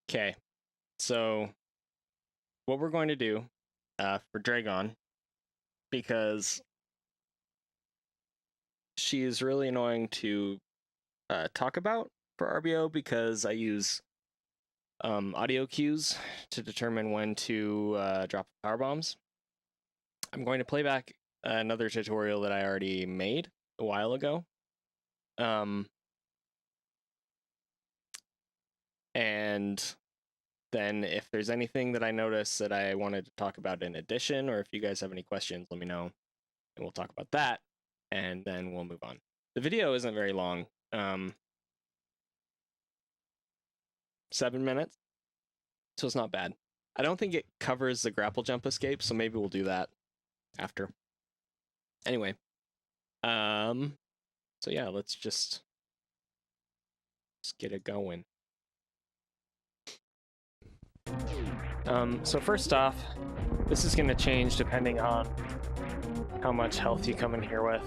Okay, so what we're going to do for Draygon, because she is really annoying to talk about for RBO, because I use audio cues to determine when to drop power bombs. I'm going to play back another tutorial that I already made a while ago. And then if there's anything that I notice that I wanted to talk about in addition, or if you guys have any questions, let me know, and we'll talk about that, and then we'll move on. The video isn't very long, 7 minutes, so it's not bad. I don't think it covers the grapple jump escape, so maybe we'll do that after. Anyway, so yeah, let's just get it going. So first off, this is going to change depending on how much health you come in here with.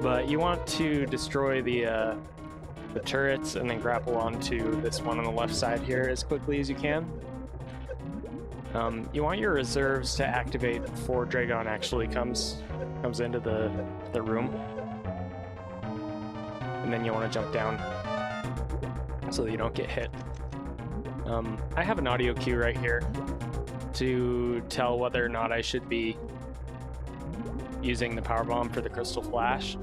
But you want to destroy the turrets and then grapple onto this one on the left side here as quickly as you can. You want your reserves to activate before Draygon actually comes into the room. And then you want to jump down so that you don't get hit. I have an audio cue right here to tell whether or not I should be using the power bomb for the crystal flash.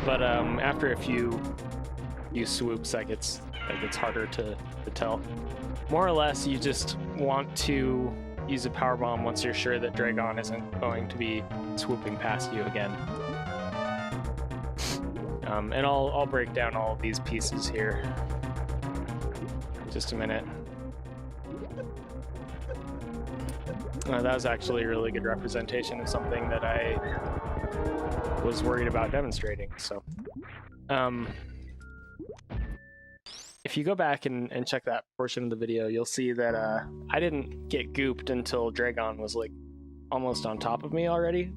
But after a few swoops, that gets harder to tell. More or less, you just want to use a power bomb once you're sure that Draygon isn't going to be swooping past you again. And I'll break down all of these pieces here in just a minute. That was actually a really good representation of something that I was worried about demonstrating. So, if you go back and check that portion of the video, you'll see that I didn't get gooped until Draygon was like almost on top of me already.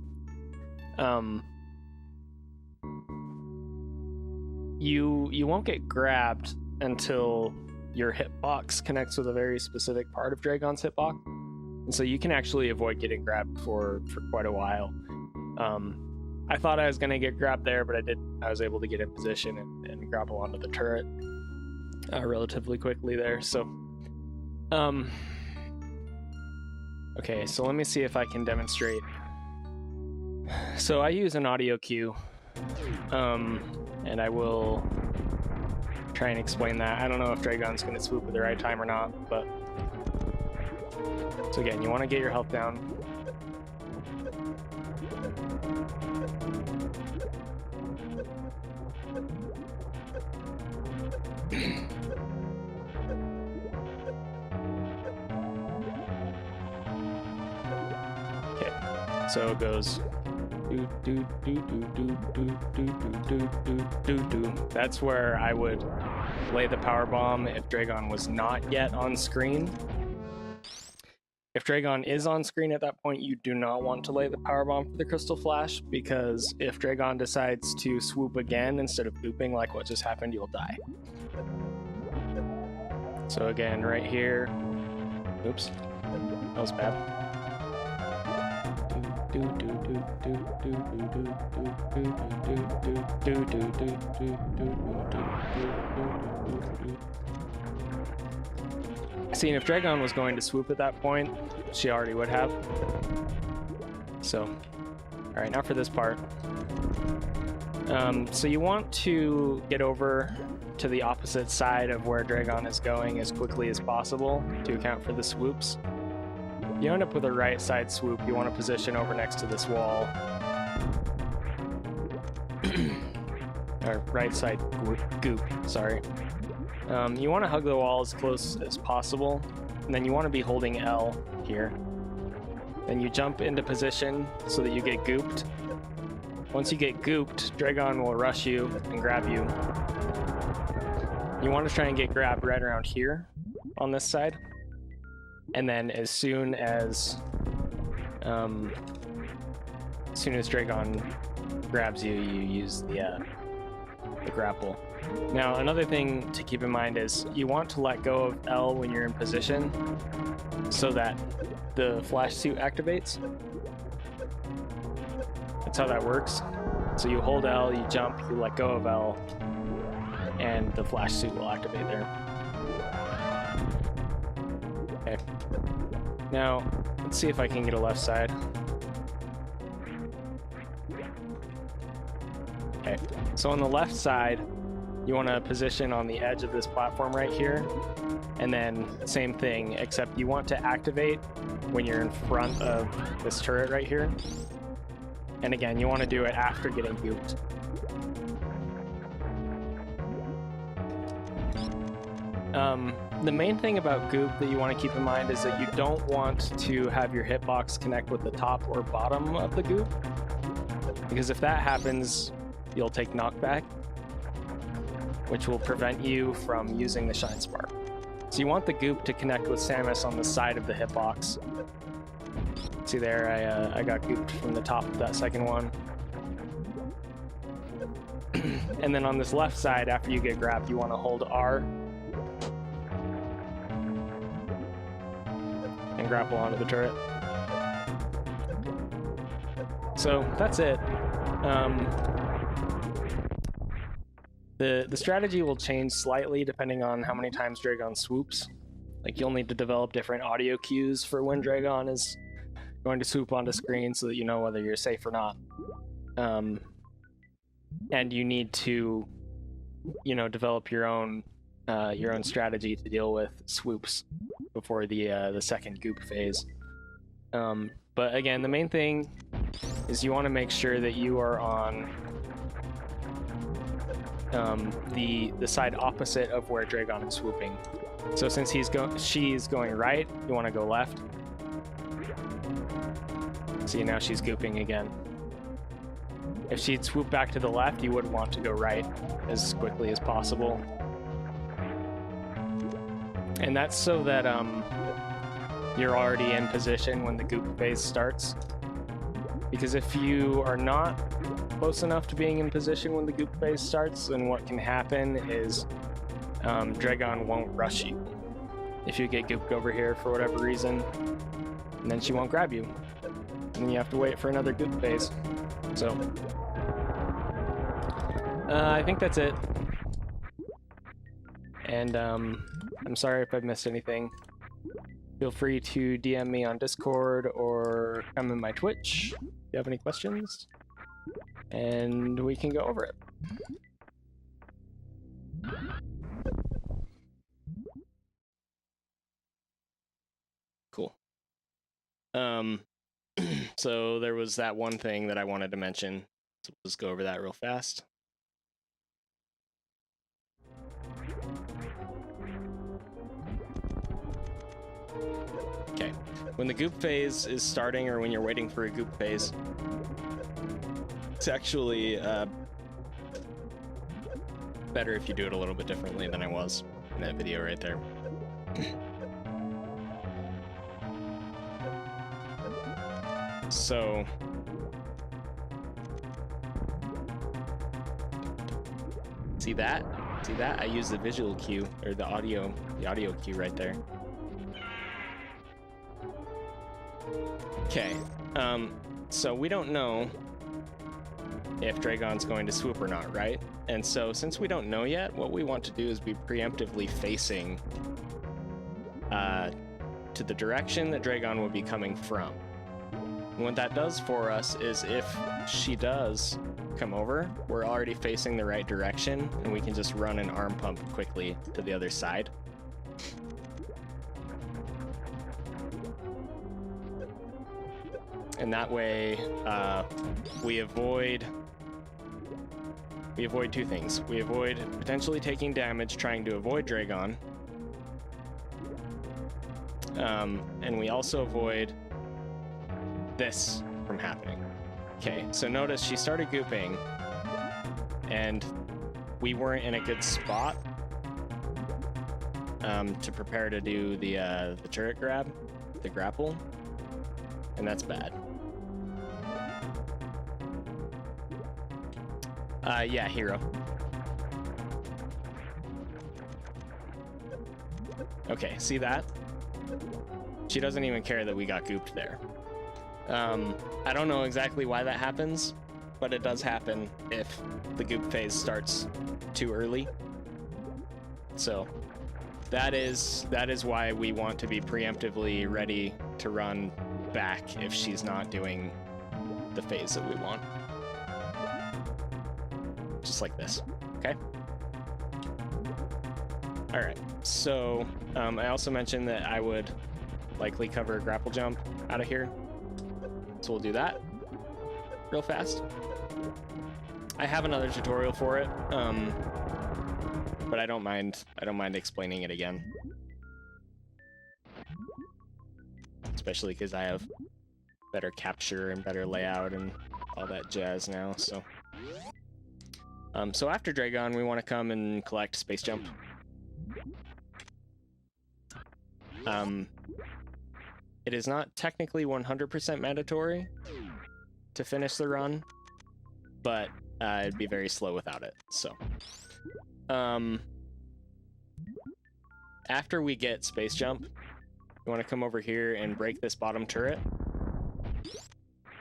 You won't get grabbed until your hitbox connects with a very specific part of Draygon's hitbox, and so you can actually avoid getting grabbed for quite a while. I thought I was going to get grabbed there, but I was able to get in position and grapple onto the turret relatively quickly there. So, okay, so let me see if I can demonstrate. So I use an audio cue, and I will try and explain that. I don't know if Draygon's going to swoop at the right time or not, but so again, you want to get your health down. Okay, so it goes. That's where I would lay the power bomb if Draygon was not yet on screen. If Draygon is on screen at that point, you do not want to lay the power bomb for the crystal flash, because if Draygon decides to swoop again instead of booping like what just happened, you'll die. So again, right here, oops, that was bad. See, if Draygon was going to swoop at that point, she already would have. So, all right, now for this part. So you want to get over to the opposite side of where Draygon is going as quickly as possible to account for the swoops. You end up with a right side swoop. You want to position over next to this wall. Or right side goop, sorry. You want to hug the wall as close as possible, and then you want to be holding L here. Then you jump into position so that you get gooped. Once you get gooped, Draygon will rush you and grab you. You want to try and get grabbed right around here on this side. And then as soon as Draygon grabs you, you use the grapple. Now, another thing to keep in mind is you want to let go of L when you're in position so that the flash suit activates. That's how that works. So you hold L, you jump, you let go of L, and the flash suit will activate there. Okay. Now, let's see if I can get a left side. Okay, so on the left side, you want to position on the edge of this platform right here, and then same thing, except you want to activate when you're in front of this turret right here. And again, you want to do it after getting gooped. The main thing about goop that you want to keep in mind is that you don't want to have your hitbox connect with the top or bottom of the goop, because if that happens, you'll take knockback, which will prevent you from using the Shine Spark. So you want the goop to connect with Samus on the side of the hitbox. See there, I got gooped from the top of that second one. And then on this left side, after you get grabbed, you want to hold R and grapple onto the turret. So that's it. The strategy will change slightly depending on how many times Draygon swoops. Like, you'll need to develop different audio cues for when Draygon is going to swoop onto screen so that you know whether you're safe or not. And you need to, you know, develop your own strategy to deal with swoops before the second goop phase. But again, the main thing is you want to make sure that you are on the side opposite of where Draygon is swooping. So since she's going right, you want to go left. See, now she's gooping again. If she'd swoop back to the left, you would want to go right as quickly as possible. And that's so that you're already in position when the goop phase starts. Because if you are not close enough to being in position when the goop phase starts, then what can happen is Draygon won't rush you. If you get gooped over here for whatever reason, and then she won't grab you. And then you have to wait for another goop phase. So, I think that's it. And I'm sorry if I've missed anything. Feel free to DM me on Discord or come in my Twitch if you have any questions, and we can go over it. Cool. So there was that one thing that I wanted to mention. So let's go over that real fast. Okay, when the goop phase is starting, or when you're waiting for a goop phase, it's actually better if you do it a little bit differently than I was in that video right there. So see that? See that? I use the visual cue, or the audio cue right there. Okay, so we don't know if Draygon's going to swoop or not, right? And so since we don't know yet, what we want to do is be preemptively facing to the direction that Draygon will be coming from. And what that does for us is if she does come over, we're already facing the right direction, and we can just run an arm pump quickly to the other side. And that way, we avoid two things. We avoid potentially taking damage trying to avoid Draygon, and we also avoid this from happening. Okay, so notice she started gooping, and we weren't in a good spot to prepare to do the turret grab, the grapple, and that's bad. Yeah, hero. Okay, see that? She doesn't even care that we got gooped there. I don't know exactly why that happens, but it does happen if the goop phase starts too early. So that is why we want to be preemptively ready to run back if she's not doing the phase that we want. Just like this, okay? All right, so I also mentioned that I would likely cover Grapple Jump out of here. So we'll do that real fast. I have another tutorial for it, but I don't mind explaining it again. Especially because I have better capture and better layout and all that jazz now, so. So after Draygon, we want to come and collect Space Jump. It is not technically 100% mandatory to finish the run, but it'd be very slow without it, so. After we get Space Jump, we want to come over here and break this bottom turret.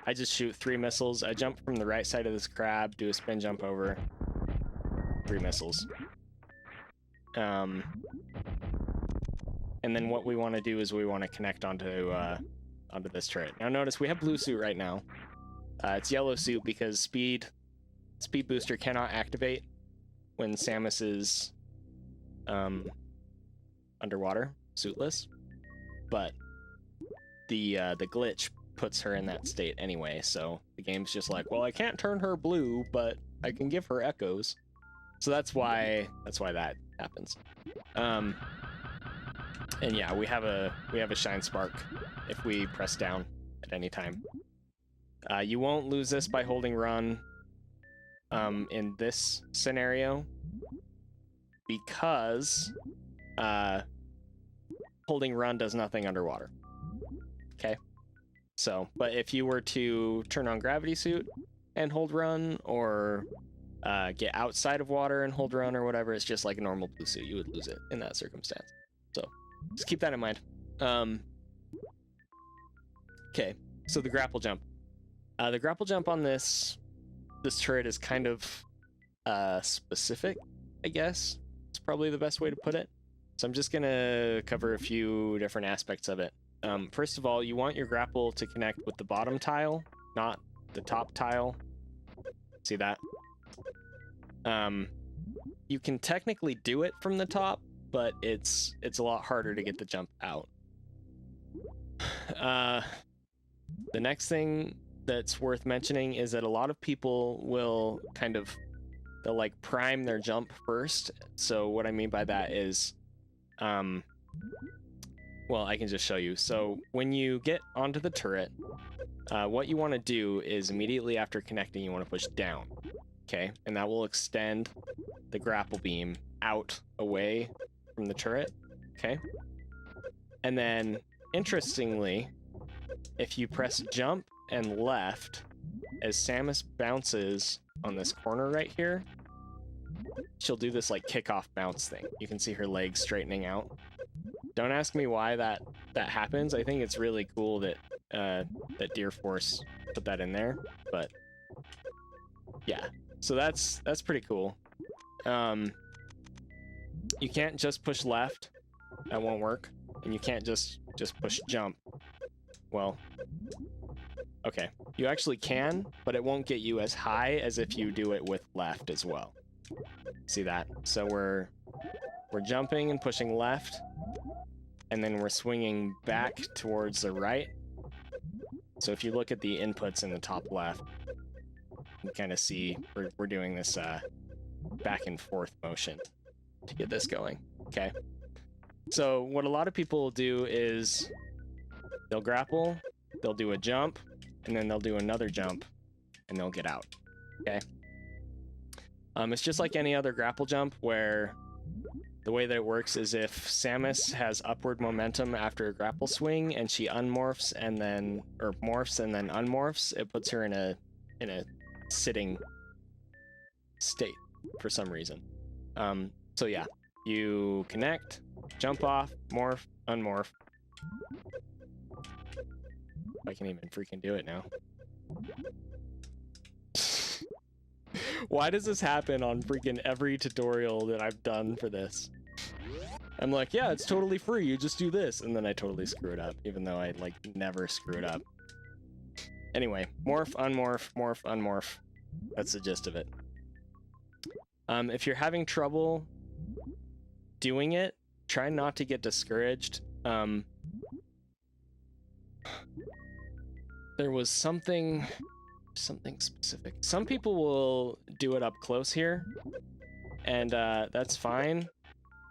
I just shoot 3 missiles. I jump from the right side of this crab, do a spin jump over. 3 missiles. And then what we want to do is we want to connect onto this turret. Now notice we have blue suit right now. It's yellow suit because speed booster cannot activate when Samus is underwater, suitless. But the glitch puts her in that state anyway, so the game's just like, well, I can't turn her blue, but I can give her echoes. So that's why that happens. And yeah, we have a shine spark if we press down at any time. You won't lose this by holding run in this scenario because holding run does nothing underwater. Okay. So, but if you were to turn on gravity suit and hold run, or get outside of water and hold run or whatever, it's just like a normal blue suit. You would lose it in that circumstance. So just keep that in mind. Okay, so the grapple jump. The grapple jump on this turret is kind of specific, I guess. It's probably the best way to put it. So I'm just gonna cover a few different aspects of it. First of all, you want your grapple to connect with the bottom tile, not the top tile. See that? You can technically do it from the top, but it's a lot harder to get the jump out. The next thing that's worth mentioning is that a lot of people will they'll like prime their jump first. So what I mean by that is, well, I can just show you. So when you get onto the turret, what you want to do is immediately after connecting, you want to push down. Okay, and that will extend the grapple beam out away from the turret. Okay, and then interestingly, if you press jump and left, as Samus bounces on this corner right here, she'll do this like kickoff bounce thing. You can see her legs straightening out. Don't ask me why that happens. I think it's really cool that that Deer Force put that in there, but yeah. So that's pretty cool. You can't just push left. That won't work. And you can't just push jump. Well, okay. You actually can, but it won't get you as high as if you do it with left as well. See that? So we're jumping and pushing left, and then we're swinging back towards the right. So if you look at the inputs in the top left, you kind of see we're doing this back and forth motion to get this going. Okay. So what a lot of people will do is they'll grapple, they'll do a jump, and then they'll do another jump, and they'll get out. Okay. It's just like any other grapple jump, where the way that it works is if Samus has upward momentum after a grapple swing and she unmorphs and then, or morphs and then unmorphs, it puts her in a sitting state for some reason. So yeah, you connect, jump off, morph, unmorph. I can even freaking do it now. Why does this happen on freaking every tutorial that I've done for this? I'm like, yeah, it's totally free, you just do this, and then I totally screw it up, even though I like never screw it up. Anyway, morph, unmorph, morph, unmorph. That's the gist of it. If you're having trouble doing it, try not to get discouraged. There was something specific. Some people will do it up close here, and that's fine.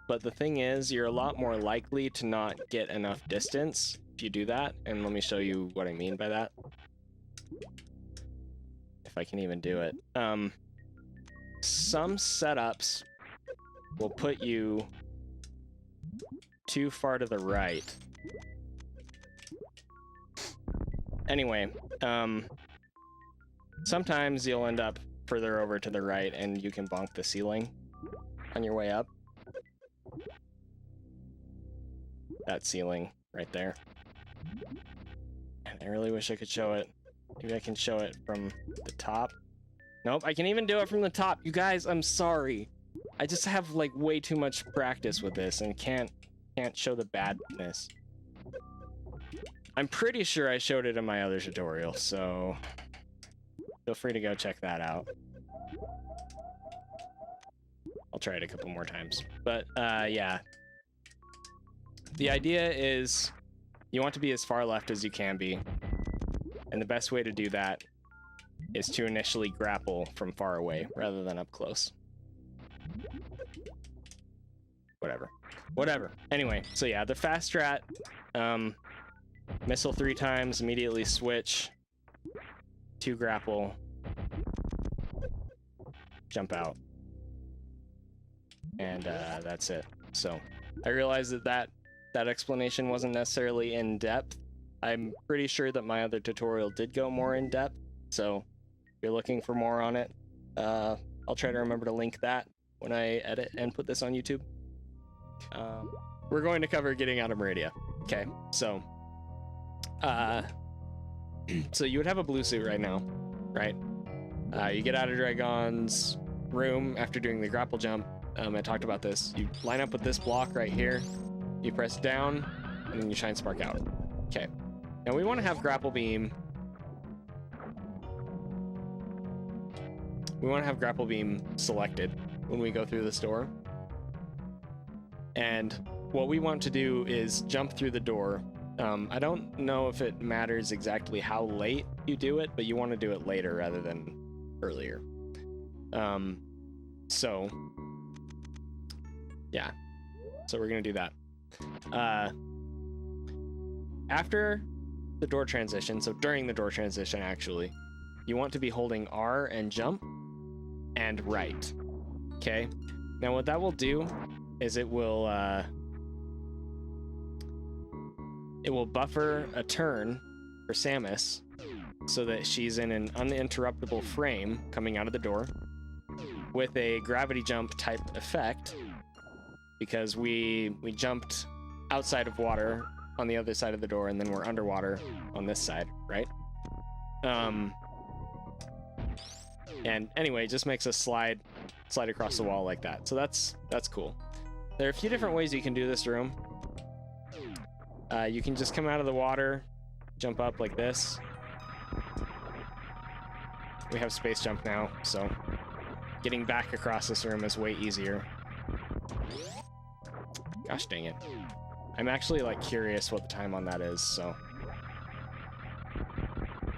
But the thing is, you're a lot more likely to not get enough distance if you do that. And let me show you what I mean by that. If I can even do it. Some setups will put you too far to the right. Anyway, sometimes you'll end up further over to the right and you can bonk the ceiling on your way up. That ceiling right there. And I really wish I could show it. Maybe I can show it from the top. Nope, I can even do it from the top. You guys, I'm sorry. I just have like way too much practice with this and can't show the badness. I'm pretty sure I showed it in my other tutorial, so feel free to go check that out. I'll try it a couple more times. But yeah. The idea is you want to be as far left as you can be. And the best way to do that is to initially grapple from far away rather than up close. Whatever. Anyway, so yeah, the fast strat, missile 3 times, immediately switch, 2 grapple, jump out. And that's it. So I realized that explanation wasn't necessarily in depth. I'm pretty sure that my other tutorial did go more in depth. So if you're looking for more on it, I'll try to remember to link that when I edit and put this on YouTube. We're going to cover getting out of Maridia. Okay, so so you would have a blue suit right now, right? You get out of Draygon's room after doing the grapple jump. I talked about this. You line up with this block right here. You press down, and then you shine spark out. Okay. Now we want to have grapple beam. We want to have grapple beam selected when we go through this door. And what we want to do is jump through the door. I don't know if it matters exactly how late you do it, but you want to do it later rather than earlier. So yeah, so we're gonna do that. After the door transition, so during the door transition actually, you want to be holding R and jump and right. Okay, now what that will do is it will buffer a turn for Samus so that she's in an uninterruptible frame coming out of the door with a gravity jump type effect, because we jumped outside of water on the other side of the door and then we're underwater on this side, right? And anyway, it just makes us slide across the wall like that. So that's cool. There are a few different ways you can do this room. You can just come out of the water, jump up like this. We have space jump now, so getting back across this room is way easier. Gosh dang it. I'm actually like curious what the time on that is, so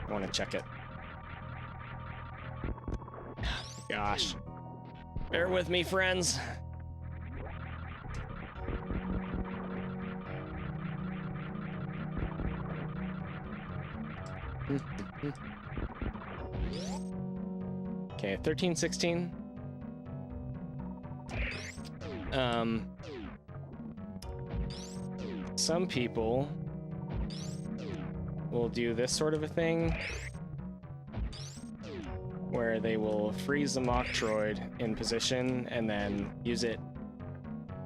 I want to check it. Gosh. Bear with me, friends. Okay, 13:16. Some people will do this sort of a thing. where they will freeze the Metroid in position and then use it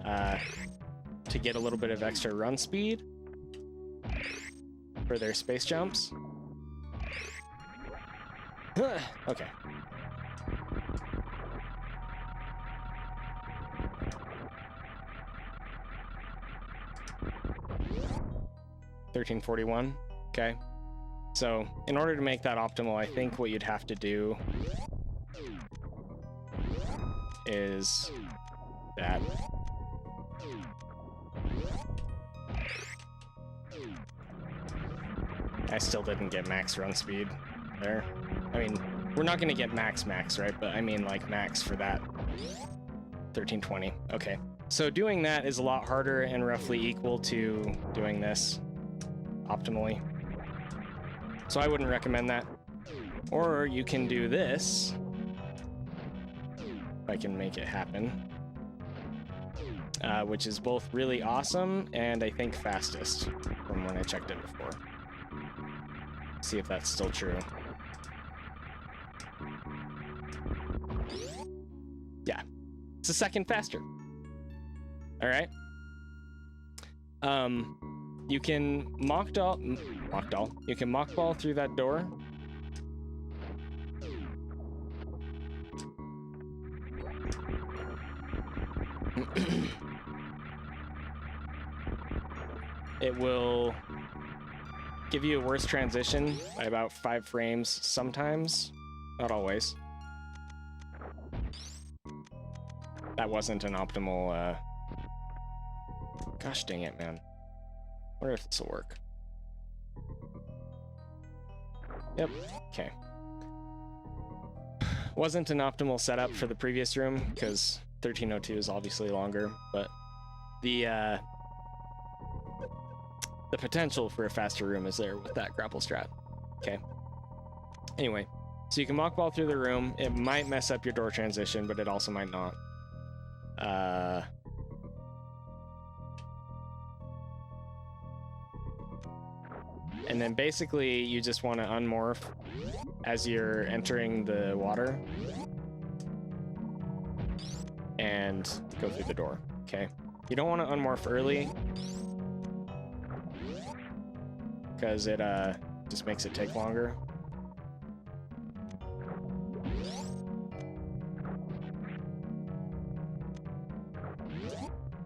to get a little bit of extra run speed for their space jumps. Okay. $13.41. Okay. So in order to make that optimal, I think what you'd have to do is that. I still didn't get max run speed there. I mean, we're not going to get max, right? But I mean, like, max for that. 1320. Okay. So doing that is a lot harder and roughly equal to doing this optimally. So I wouldn't recommend that. Or you can do this. If I can make it happen. Which is both really awesome and I think fastest from when I checked it before. See if that's still true. Yeah, it's a second faster. All right. You can you can mock ball through that door. It will give you a worse transition by about 5 frames sometimes, not always. That wasn't an optimal, gosh dang it, man. I wonder if this will work. Yep, okay. Wasn't an optimal setup for the previous room, because 1302 is obviously longer, but the potential for a faster room is there with that grapple strat. Okay. Anyway, so you can mock ball through the room. It might mess up your door transition, but it also might not. And then basically you just want to unmorph as you're entering the water and go through the door. Okay. You don't want to unmorph early because it just makes it take longer.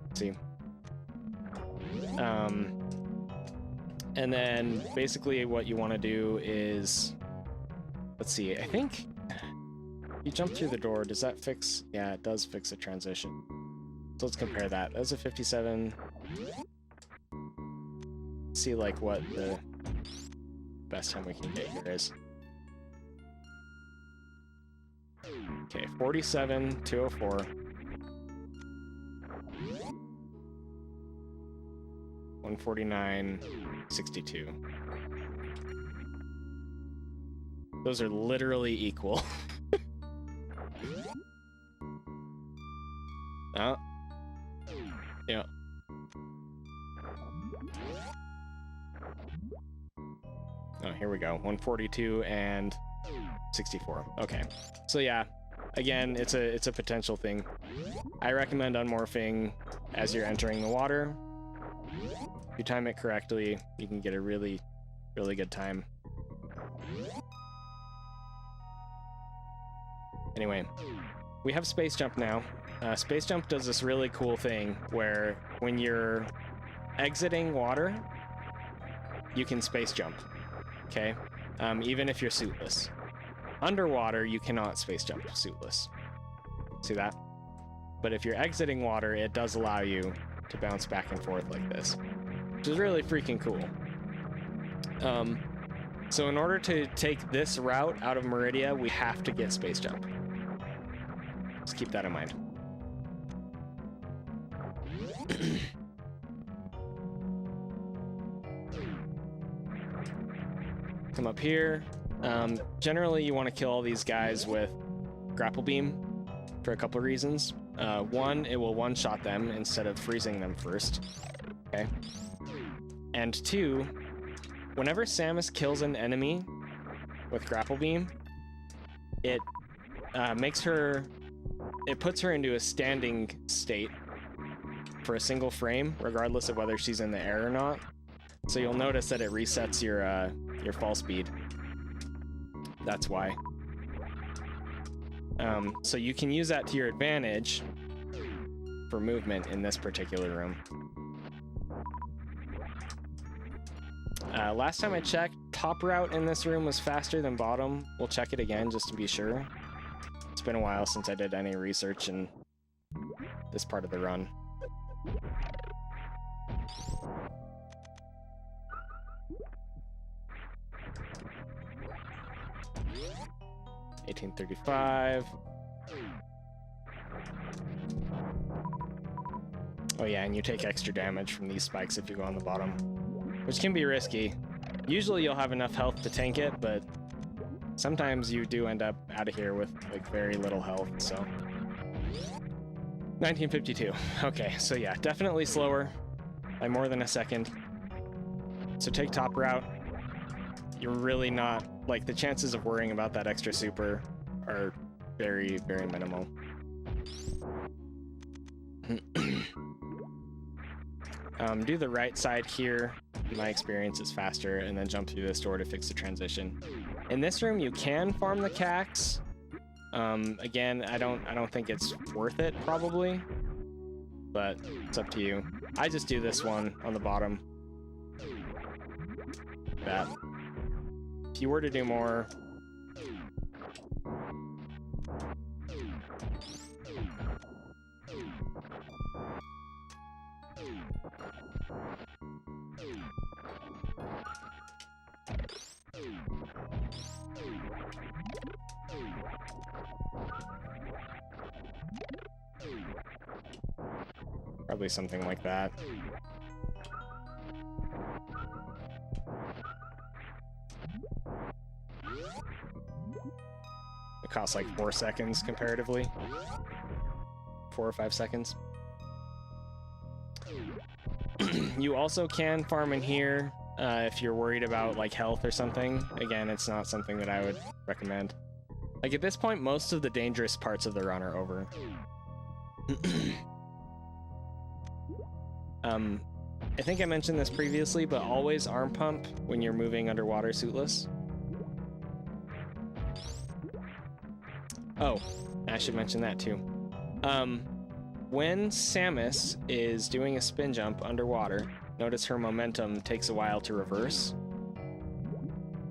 Let's see. And then basically what you want to do is, let's see, I think you jump through the door. Does that fix? Yeah, it does fix a transition. So let's compare that. That's a 57. See like what the best time we can get here is. Okay, 47, 204. 149, 62. Those are literally equal. Oh. Yeah. Oh, here we go. 142 and 64. Okay. So yeah, again, it's a potential thing. I recommend unmorphing as you're entering the water. If you time it correctly, you can get a really, really good time. Anyway, we have Space Jump now. Space Jump does this really cool thing where when you're exiting water, you can Space Jump, okay? Even if you're suitless. Underwater, you cannot Space Jump suitless. See that? But if you're exiting water, it does allow you to bounce back and forth like this, which is really freaking cool. So in order to take this route out of Maridia, we have to get Space Jump. Just keep that in mind. Come up here. Generally, you want to kill all these guys with Grapple Beam for a couple of reasons. One, it will one-shot them instead of freezing them first. Okay. And two, whenever Samus kills an enemy with Grapple Beam, it it puts her into a standing state for a single frame, regardless of whether she's in the air or not. So you'll notice that it resets your fall speed. That's why. So you can use that to your advantage for movement in this particular room. Last time I checked, top route in this room was faster than bottom. We'll check it again just to be sure. It's been a while since I did any research in this part of the run. $18.35. Oh yeah, and you take extra damage from these spikes if you go on the bottom, which can be risky. Usually you'll have enough health to tank it, but sometimes you do end up out of here with like very little health, so. 1952. Okay, so yeah, definitely slower by more than a second. So take top route. You're really not, like, the chances of worrying about that extra super are very, very minimal. Do the right side here. In my experience, is faster, and then jump through this door to fix the transition. In this room, you can farm the cax. Again, I don't think it's worth it, probably, but it's up to you. I just do this one on the bottom. That. If you were to do more, probably something like that. It costs like 4 seconds comparatively. 4 or 5 seconds. You also can farm in here if you're worried about like health or something. Again, it's not something that I would recommend. Like at this point, most of the dangerous parts of the run are over. I think I mentioned this previously, but always arm pump when you're moving underwater suitless. Oh, I should mention that too. When Samus is doing a spin jump underwater, notice her momentum takes a while to reverse.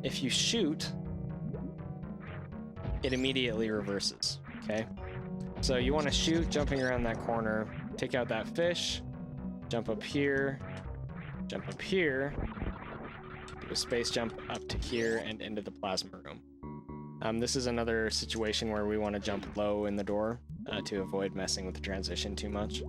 If you shoot, it immediately reverses, okay? So you want to shoot, jumping around that corner, take out that fish, jump up here, do a space jump up to here and into the plasma room. This is another situation where we want to jump low in the door to avoid messing with the transition too much.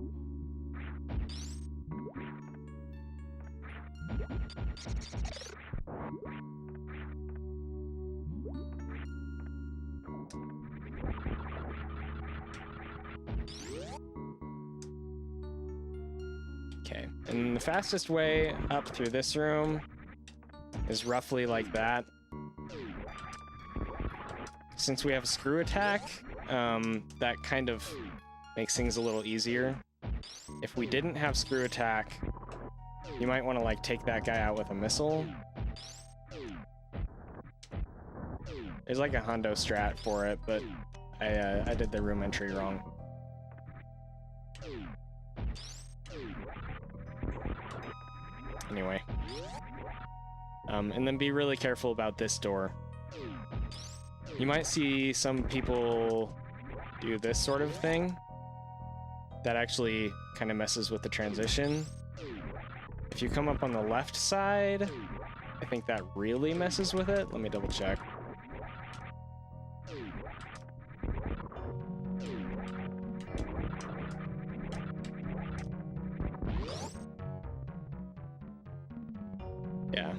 Okay, and the fastest way up through this room is roughly like that. Since we have a screw attack, that kind of makes things a little easier. If we didn't have screw attack, you might want to like take that guy out with a missile. There's like a hundo strat for it, but I did the room entry wrong. Anyway. And then be really careful about this door. You might see some people do this sort of thing. That actually kind of messes with the transition. If you come up on the left side, I think that really messes with it. Let me double check. Yeah.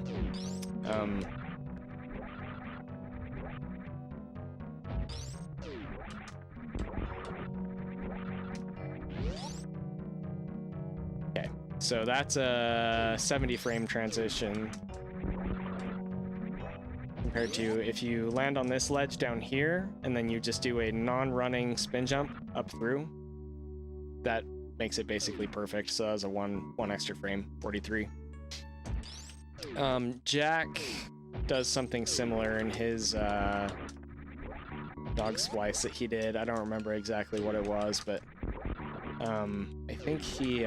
Okay, so that's a 70 frame transition. compared to if you land on this ledge down here and then you just do a non-running spin jump up through. That makes it basically perfect. So that was a one extra frame, 43. Jack does something similar in his dog splice that he did. I don't remember exactly what it was, but I think he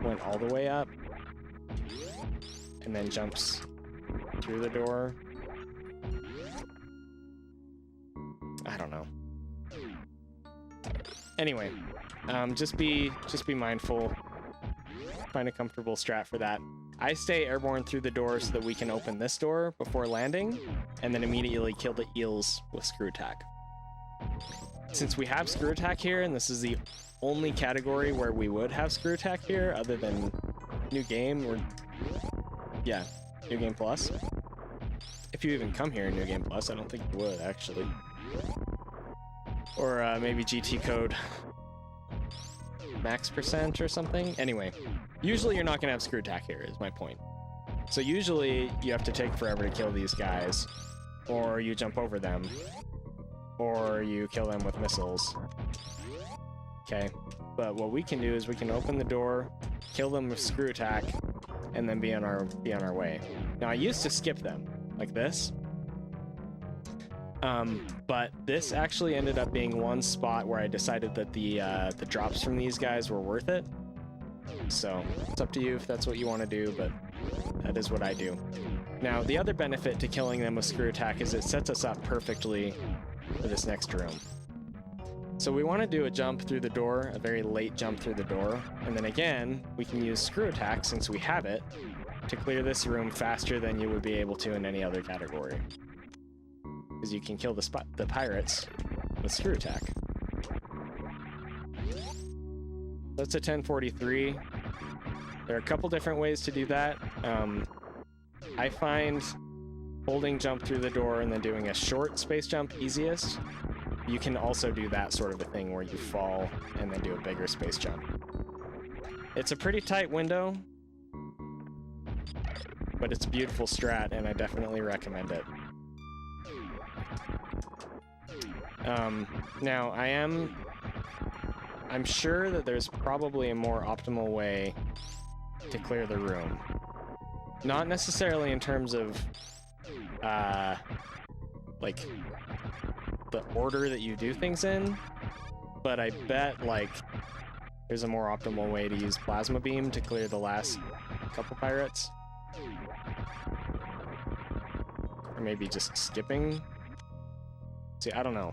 went all the way up and then jumps through the door. I don't know. Anyway, just be mindful. Find a comfortable strat for that. I stay airborne through the door so that we can open this door before landing, and then immediately kill the eels with screw attack. Since we have screw attack here, and this is the only category where we would have screw attack here, other than new game or yeah, new game plus. If you even come here in new game plus, I don't think you would actually. Or maybe GT code max % or something. Anyway, usually you're not gonna have screw attack here, is my point. So usually you have to take forever to kill these guys, or you jump over them, or you kill them with missiles. Okay, but what we can do is we can open the door, kill them with screw attack, and then be on our way. Now I used to skip them like this, but this actually ended up being one spot where I decided that the drops from these guys were worth it. So it's up to you if that's what you want to do, but that is what I do. Now the other benefit to killing them with screw attack is it sets us up perfectly for this next room. So we want to do a jump through the door, a very late jump through the door, and then again we can use screw attack since we have it to clear this room faster than you would be able to in any other category. Because you can kill the pirates with screw attack. That's a 1043. There are a couple different ways to do that. I find holding jump through the door and then doing a short space jump easiest. You can also do that sort of a thing where you fall and then do a bigger space jump. It's a pretty tight window, but it's a beautiful strat and I definitely recommend it. Now I'm sure that there's probably a more optimal way to clear the room. Not necessarily in terms of like the order that you do things in, but I bet like there's a more optimal way to use plasma beam to clear the last couple pirates. Or maybe just skipping. See, I don't know.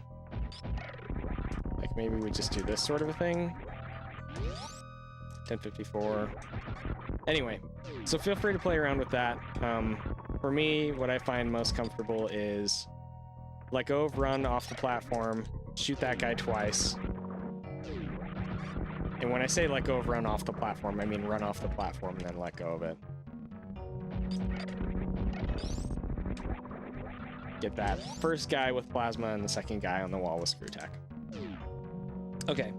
Like maybe we just do this sort of a thing. 1054. Anyway, so feel free to play around with that. For me, what I find most comfortable is let go of run off the platform, shoot that guy twice. And when I say let go of run off the platform, I mean run off the platform and then let go of it. Get that first guy with plasma and the second guy on the wall with screw attack. Okay.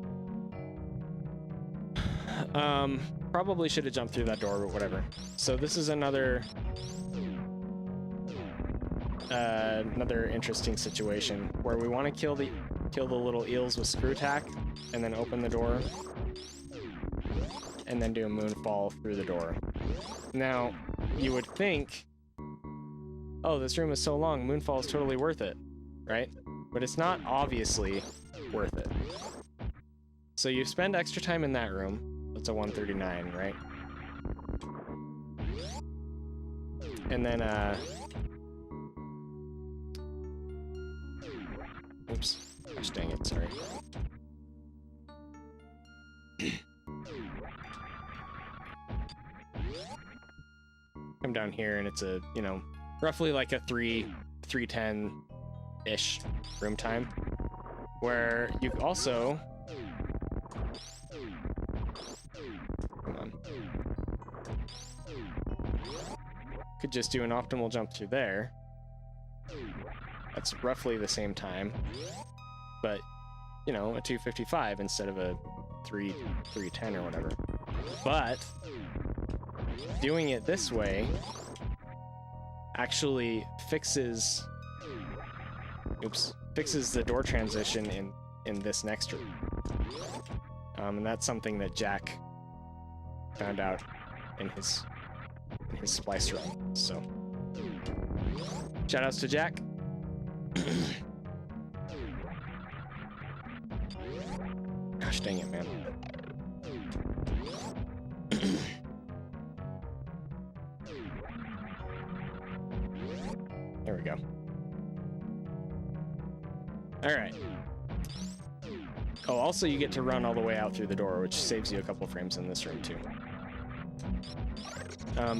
Probably should have jumped through that door, but whatever. So this is another interesting situation where we want to kill the little eels with screw attack and then open the door and then do a moonfall through the door. Now, you would think, oh, this room is so long, moonfall is totally worth it, right? But it's not obviously worth it. So you spend extra time in that room. That's a 139, right? And then, oops. Gosh dang it, sorry. Come down here and it's a, you know, roughly like a 310-ish room time. Where you also... Come on. Could just do an optimal jump through there. That's roughly the same time. But, you know, a 255 instead of a 310 or whatever. But doing it this way actually fixes the door transition in this next room. And that's something that Jack found out in his splice run. So shoutouts to Jack. Gosh dang it, man. There we go. All right. Oh, also you get to run all the way out through the door, which saves you a couple frames in this room too.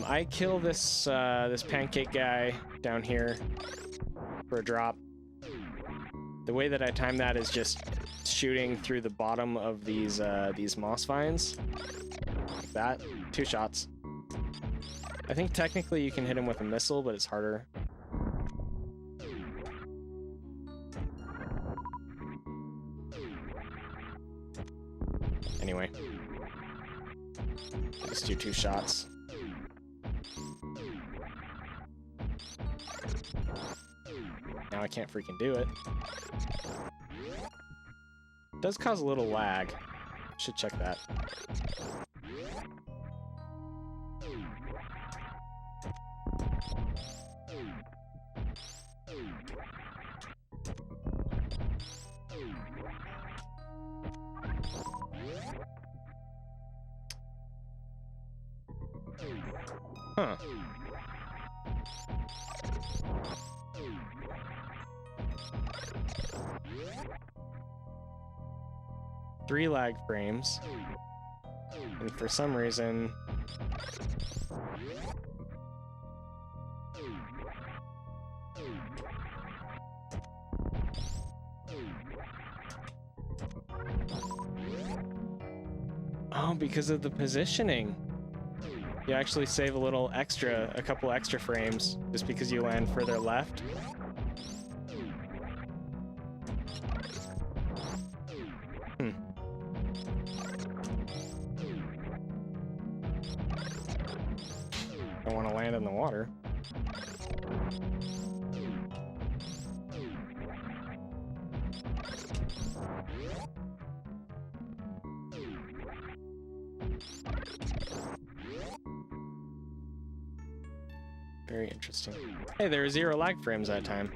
I kill this this pancake guy down here for a drop. The way that I time that is just shooting through the bottom of these moss vines, like that. 2 shots. I think technically you can hit him with a missile, but it's harder. Anyway, just do 2 shots. Now I can't freaking do it. It does cause a little lag. Should check that. Huh. Three lag frames, and for some reason because of the positioning. You actually save a couple extra frames just because you land further left. I want to land in the water. Very interesting. Hey, there were 0 lag frames that time.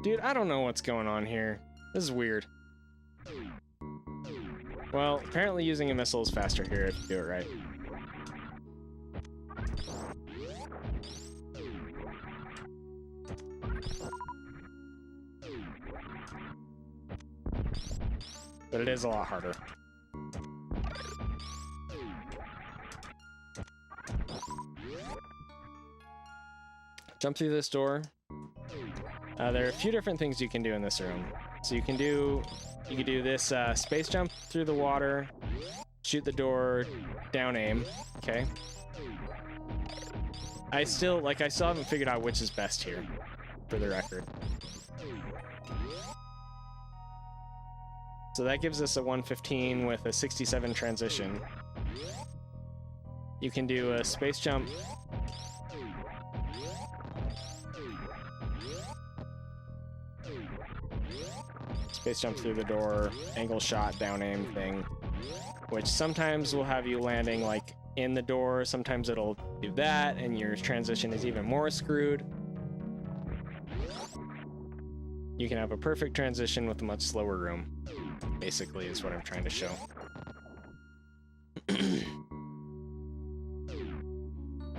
Dude, I don't know what's going on here. This is weird. Well, apparently using a missile is faster here if you do it right. But it is a lot harder. Jump through this door. There are a few different things you can do in this room. So you can do this space jump through the water, shoot the door, down aim. Okay. I still haven't figured out which is best here, for the record. So that gives us a 115 with a 67 transition. You can do a space jump. Space jump through the door, angle shot, down aim thing, which sometimes will have you landing like in the door, sometimes it'll do that, and your transition is even more screwed. You can have a perfect transition with a much slower room, basically, is what I'm trying to show.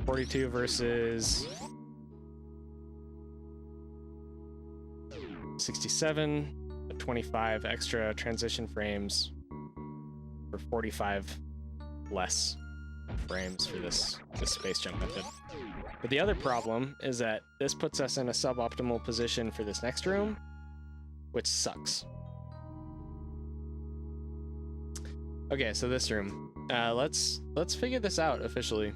42 versus 67. 25 extra transition frames for 45 less frames for this space jump method. But the other problem is that this puts us in a suboptimal position for this next room, which sucks. Okay, so this room. Let's figure this out officially.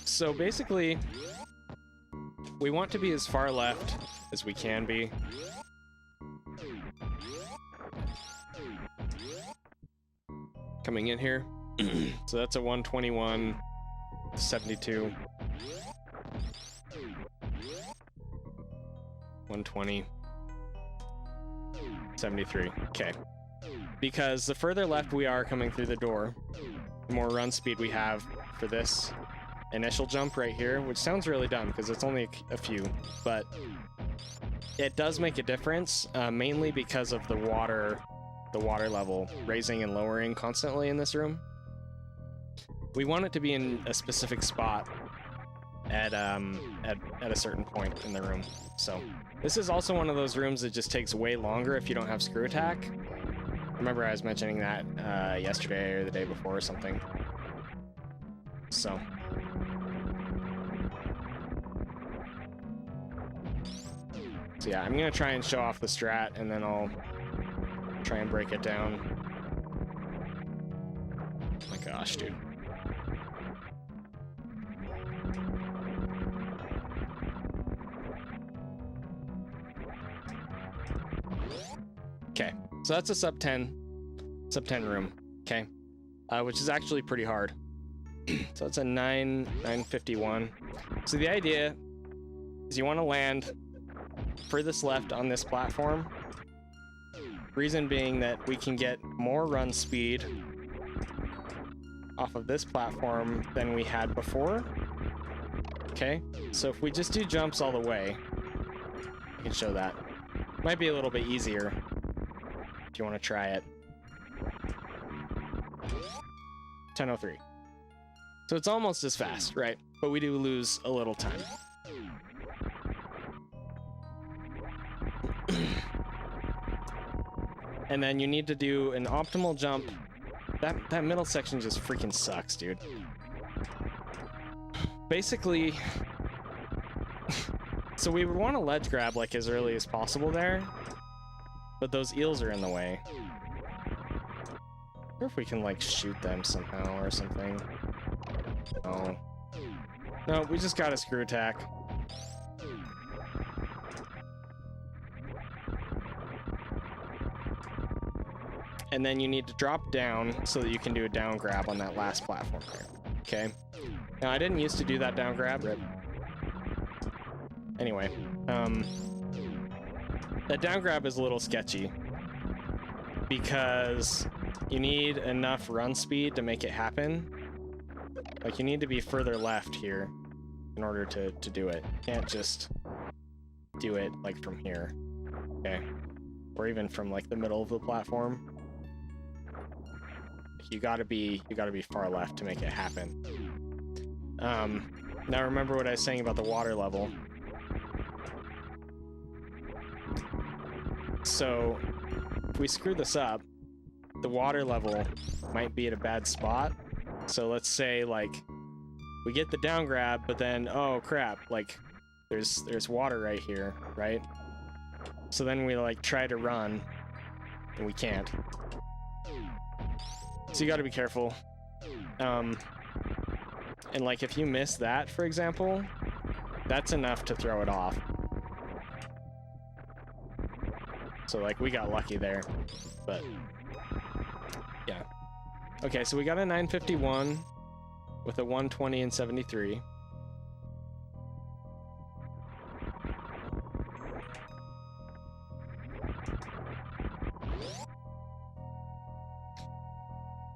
So basically, we want to be as far left as we can be. Coming in here. So that's a 121, 72, 120, 73. Okay. Because the further left we are coming through the door, the more run speed we have for this initial jump right here, which sounds really dumb because it's only a few, but it does make a difference, mainly because of the water level raising and lowering constantly in this room. We want it to be in a specific spot at a certain point in the room. So this is also one of those rooms that just takes way longer if you don't have screw attack. Remember I was mentioning that yesterday or the day before or something. So yeah, I'm gonna try and show off the strat, and then I'll try and break it down. Oh my gosh, dude. Okay, so that's a sub 10 room, okay, which is actually pretty hard. So it's a 951. So the idea is you want to land furthest left on this platform. Reason being that we can get more run speed off of this platform than we had before. Okay, so if we just do jumps all the way, I can show that. Might be a little bit easier if you want to try it. 10:03. So it's almost as fast, right? But we do lose a little time. And then you need to do an optimal jump. That middle section just freaking sucks, dude. Basically, so we would want to ledge grab like as early as possible there, but those eels are in the way. I wonder if we can like shoot them somehow or something. Oh. No, we just got a screw attack. And then you need to drop down so that you can do a down grab on that last platform there. Okay. Now I didn't used to do that down grab. Anyway, that down grab is a little sketchy because you need enough run speed to make it happen. Like you need to be further left here in order to do it. You can't just do it like from here. Okay. Or even from like the middle of the platform. You gotta be far left to make it happen. Now remember what I was saying about the water level. So if we screw this up, the water level might be at a bad spot. So let's say like we get the down grab, but then oh crap, like there's water right here, right? So then we like try to run and we can't. So you got to be careful. And like if you miss that, for example, that's enough to throw it off. So like we got lucky there, but yeah. Okay, so we got a 951 with a 120 and 73.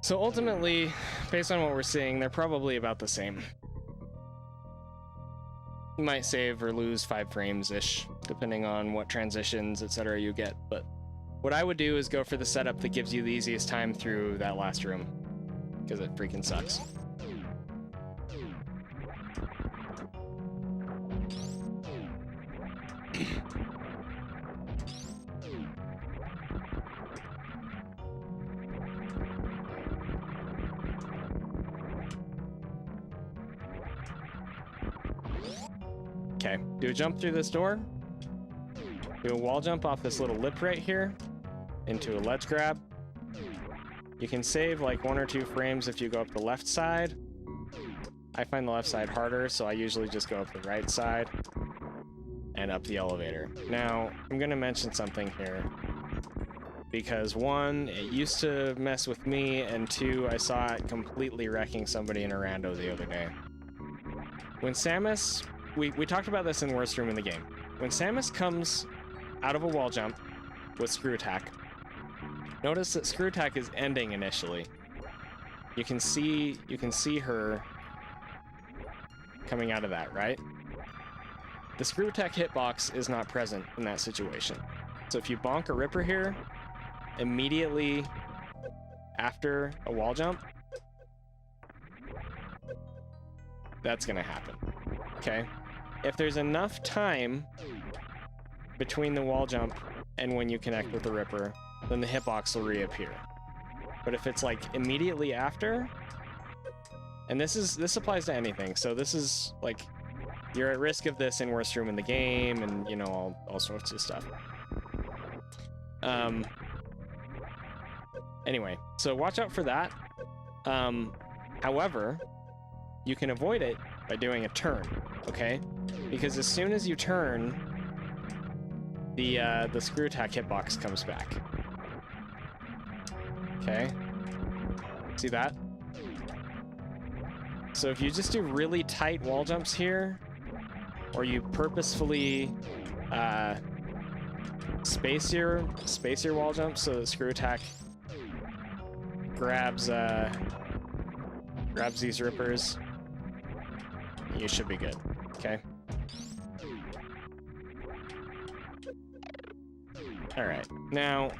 So ultimately, based on what we're seeing, they're probably about the same. You might save or lose 5 frames-ish, depending on what transitions, etc. you get, but what I would do is go for the setup that gives you the easiest time through that last room, because it freaking sucks. Okay, do a jump through this door. Do a wall jump off this little lip right here into a ledge grab. You can save like 1 or 2 frames if you go up the left side. I find the left side harder, so I usually just go up the right side and up the elevator. Now, I'm gonna mention something here. because one, it used to mess with me, and two, I saw it completely wrecking somebody in a rando the other day. When Samus, we talked about this in Worst Room in the game. When Samus comes out of a wall jump with screw attack, notice that screw attack is ending initially. You can see her coming out of that, right? The screw attack hitbox is not present in that situation. So if you bonk a Ripper here, immediately after a wall jump, that's gonna happen, okay? If there's enough time between the wall jump and when you connect with the Ripper, then the hitbox will reappear. But if it's like immediately after, and this applies to anything, so this is like, you're at risk of this in Worst Room in the game, and you know, all sorts of stuff. Anyway, so watch out for that. However, you can avoid it by doing a turn, okay? Because as soon as you turn, the screw attack hitbox comes back. Okay? See that? So if you just do really tight wall jumps here, or you purposefully space your wall jumps so the screw attack grabs these Rippers, you should be good, okay? Alright, now,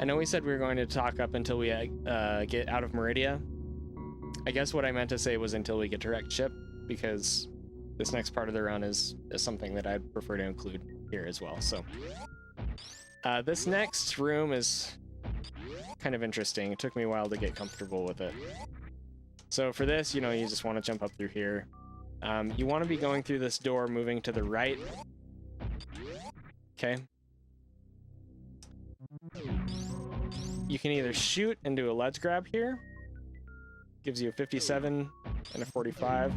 I know we said we were going to talk up until we get out of Maridia. I guess what I meant to say was until we get to Wrecked Ship, because this next part of the run is something that I'd prefer to include here as well, so. This next room is kind of interesting. It took me a while to get comfortable with it. So for this, you know, you just want to jump up through here. You want to be going through this door, moving to the right. Okay. You can either shoot and do a ledge grab here. Gives you a 57 and a 45.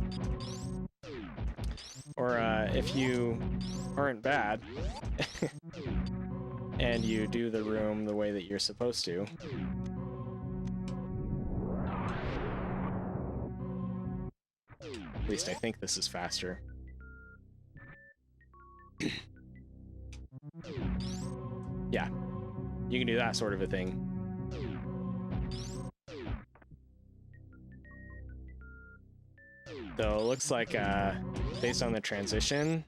Or if you aren't bad, and you do the room the way that you're supposed to. At least I think this is faster. Yeah, you can do that sort of a thing. Though it looks like, based on the transition,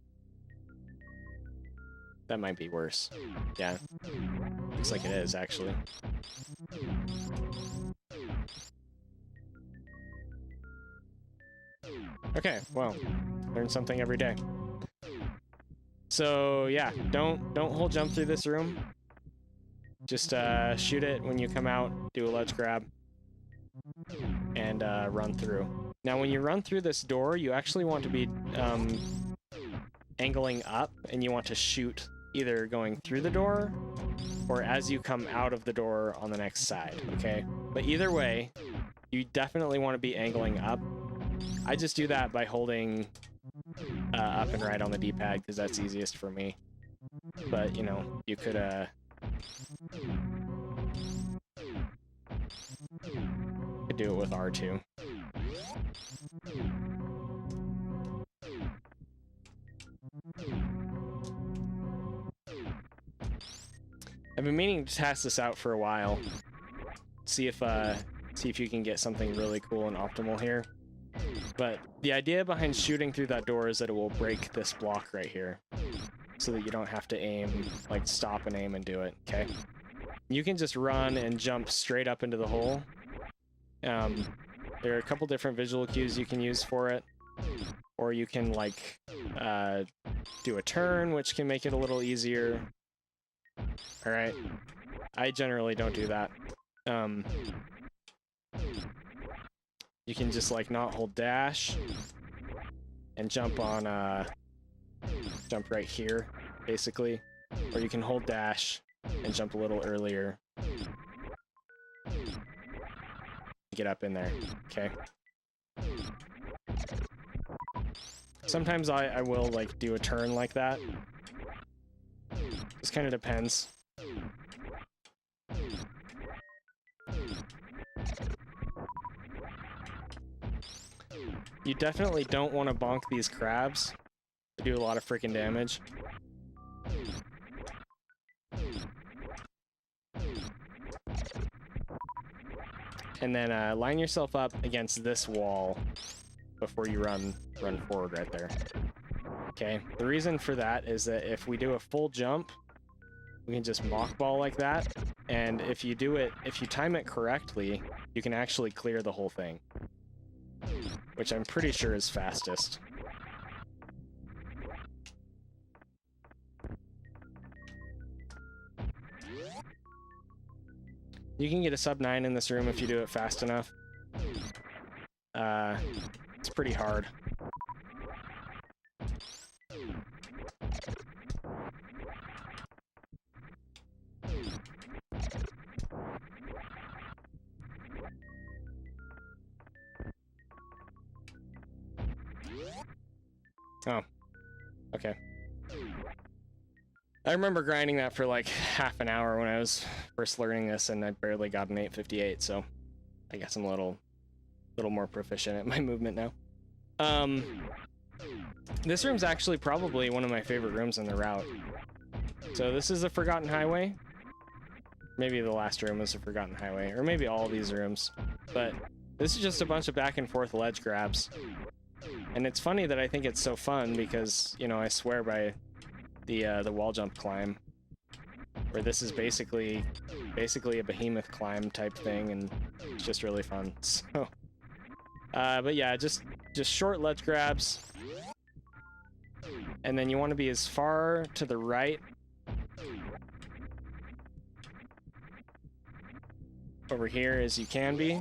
that might be worse. Yeah, looks like it is, actually. Okay, well, learn something every day. So yeah, don't hold jump through this room. Just shoot it when you come out, do a ledge grab, and run through. Now when you run through this door, you actually want to be angling up, and you want to shoot either going through the door or as you come out of the door on the next side, okay? But either way, you definitely want to be angling up. I just do that by holding up and right on the D-pad because that's easiest for me. But, you know, you could do it with R2. I've been meaning to test this out for a while. See if you can get something really cool and optimal here. But the idea behind shooting through that door is that it will break this block right here, so that you don't have to aim, like stop and aim and do it, okay? You can just run and jump straight up into the hole. There are a couple different visual cues you can use for it, or you can like do a turn, which can make it a little easier. All right, I generally don't do that. You can just like not hold dash and jump on jump right here, basically, or you can hold dash and jump a little earlier. Get up in there, okay? Sometimes I will like do a turn like that, Just kind of depends. You definitely don't want to bonk these crabs. They do a lot of freaking damage. And then line yourself up against this wall before you run forward right there. Okay, the reason for that is that if we do a full jump, we can just mock ball like that, and if you time it correctly, you can actually clear the whole thing, which I'm pretty sure is fastest. You can get a sub 9 in this room if you do it fast enough. It's pretty hard. Oh, okay. I remember grinding that for like half an hour when I was first learning this, and I barely got an 858, so I guess I'm a little more proficient at my movement now. This room's actually probably one of my favorite rooms in the route. So this is a Forgotten Highway. Maybe the last room was a Forgotten Highway, or maybe all of these rooms. But this is just a bunch of back and forth ledge grabs. And it's funny that I think it's so fun because, you know, I swear by the wall jump climb, where this is basically a behemoth climb type thing, and it's just really fun. So, but yeah, just short ledge grabs, and then you want to be as far to the right over here as you can be,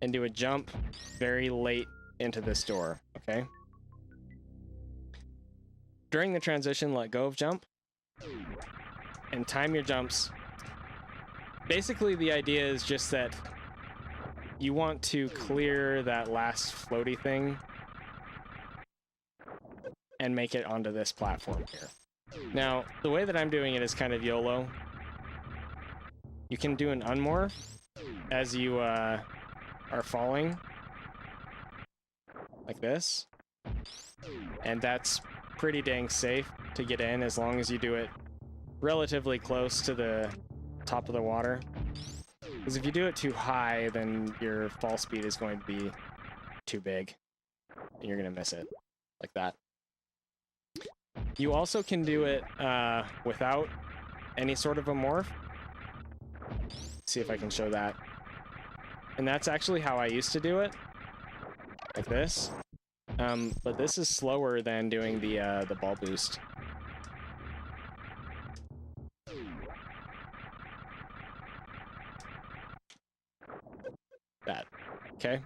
and do a jump very late into this door. Okay. During the transition, let go of jump and time your jumps. Basically, the idea is just that you want to clear that last floaty thing and make it onto this platform here. Now, the way that I'm doing it is kind of YOLO. You can do an unmorph as you are falling, like this, and that's pretty dang safe to get in as long as you do it relatively close to the top of the water. Because if you do it too high, then your fall speed is going to be too big, and you're going to miss it, like that. You also can do it without any sort of a morph. See if I can show that. And that's actually how I used to do it, like this. But this is slower than doing the ball boost. That. Okay.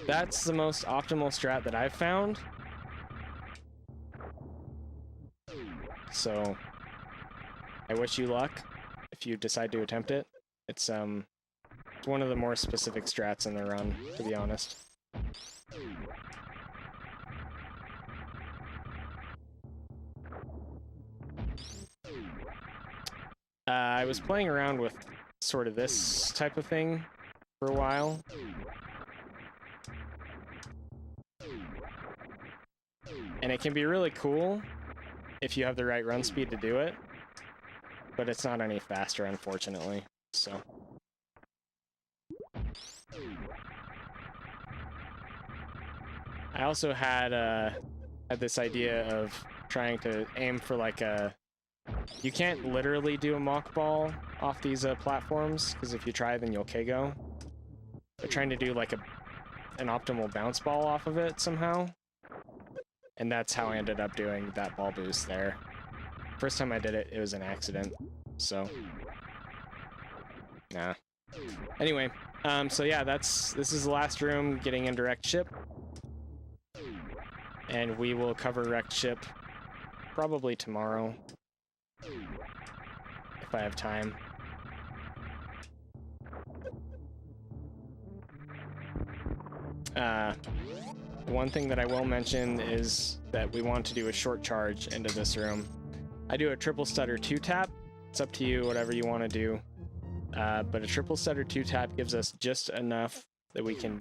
That's the most optimal strat that I've found. So, I wish you luck if you decide to attempt it. It's one of the more specific strats in the run, to be honest. I was playing around with sort of this type of thing for a while. And it can be really cool if you have the right run speed to do it, but it's not any faster, unfortunately. So I also had this idea of trying to aim for like a... You can't literally do a mock ball off these platforms, because if you try, then you'll KO. But trying to do like an optimal bounce ball off of it somehow. And that's how I ended up doing that ball boost there. First time I did it, it was an accident. So, nah. Anyway, so yeah, this is the last room getting in direct ship. And we will cover wrecked ship probably tomorrow, if I have time. one thing that I will mention is that we want to do a short charge into this room. I do a triple stutter 2-tap. It's up to you, whatever you want to do. But a triple stutter 2-tap gives us just enough that we can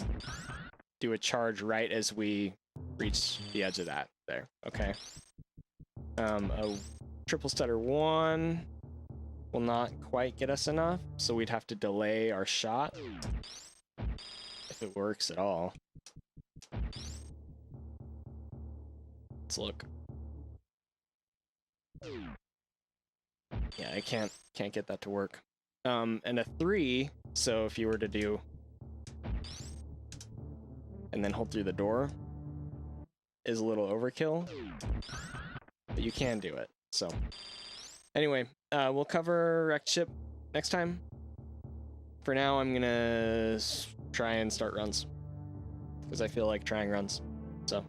do a charge right as we reach the edge of that there. Okay. A triple stutter 1 will not quite get us enough, so we'd have to delay our shot if it works at all. Let's look. Yeah, I can't get that to work. And a 3, so if you were to do and then hold through the door is a little overkill, but you can do it. So anyway, we'll cover wrecked ship next time. For now, I'm gonna try and start runs because I feel like trying runs. So